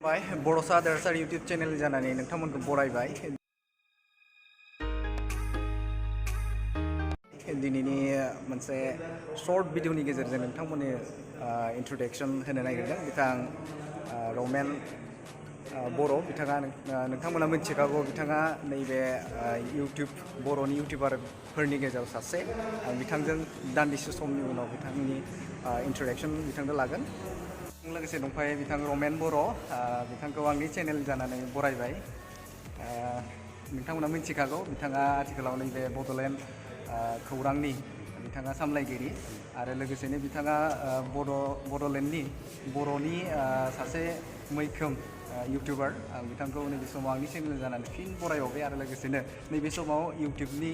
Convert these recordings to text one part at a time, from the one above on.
बाय बर'सा देरहासार YouTube channel जानानै नोंथांमोनखौ बरायबाय। दिनैनि मोनसे शर्ट भिडिअनि गेजेरजों नोंथांमोननि इन्ट्रोडक्शन होनो नागिरदों। बिथां रमेन बर' बिथाङा नोंथांमोना मिथिखागौ बिथाङा नैबे इउटुब बर'नि इउटुबारफोरनि गेजेराव सासे। बिथांजों दान्दिसे समनि उनाव बिथांनि इन्ट्रोडक्शन बिथांजों लागोन। लोगोसे दंफायो बिथां रमेन बर' बिथांखौ आंनि चेनेल जानानै बरायबाय। नोंथांमोना मिथिखागौ बिथाङा आथिखालाव नैबे बड'लेण्ड खौरांनि बिथाङा सामलायगिरि आरो लोगोसेनो बिथाङा बड'लेण्डनि बर'नि सासे मैखोम इउटुबार। आं बिथांखौ नैबे समाव आंनि चेनेल जानानै फिन बरायबावबाय आरो लोगोसेनो नैबे समाव इउटुबनि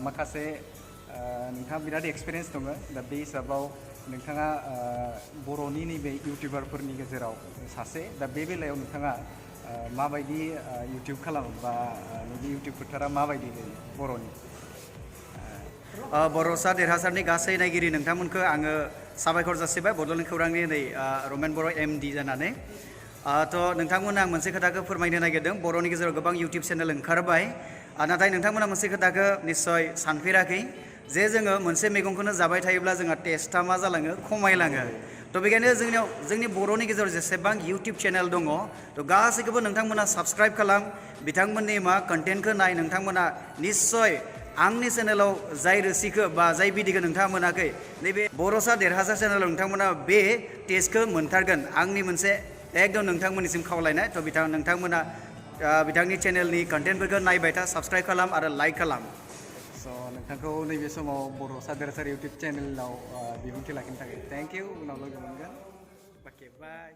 माखासे नोंथाङा बिराद एक्सपिरियेन्स दङ। दा बे हिसाबाव नोंथाङा बर'नि नैबे इउटुबारफोरनि गेजेराव सासे। दा बे बेलायाव नोंथाङा माबायदि इउटुब खालामो बा नैबे इउटुब फोथारा माबायदि बर'नि बर'सा देरहासारनि गासै नायगिरि नोंथांमोनखौ आङो साबायखर जासिबाय बड'लेण्ड खौरांनि नै रमेन बर' एमडि जानानै। थ' नोंथांमोना आं मोनसे खोथाखौ फोरमायनो नागिरदों। बर'नि गेजेराव गोबां इउटुब चेनेल ओंखारबाय, नाथाय नोंथांमोना मोनसे खोथाखौ निस्सय सानफेराखै जे जोङो मोनसे मैगंखौनो जाबाय थायोब्ला जोंहा टेस्टआ मा जालाङो, खमायलाङो। थ' बेखायनो जोंनि बर'नि गेजेराव जेसेबां इउटुब चेनेल दङ थ' गासैखौबो नोंथांमोना साबस्क्राइब खालाम, बिथांमोननि कन्टेन्टखौ नाय। नोंथांमोना निस्सय आंनि चेनेलाव जाय रोसिखौ बा जाय भिडिअखौ नोंथाङा मोनाखै, नैबे बर'सा देरहासार चेनेलाव नोंथांमोना बे टेस्टखौ मोनथारगोन। आंनि मोनसे एकदम नोंथांमोननिसिम खावलायनाय। थ' नोंथांमोना बिथांनि चेनेलनि कन्टेन्टफोरखौ नायबाय था, साबस्क्राइब खालाम आरो लाइक खालाम। स' नोंथांखौ नैबे समाव बर'सा देरहासार इउटुब चेनेलाव बिबुंथि लाखिनो थाखाय थेंक इउ। उनाव लोगो मोनगोन। अके बाय।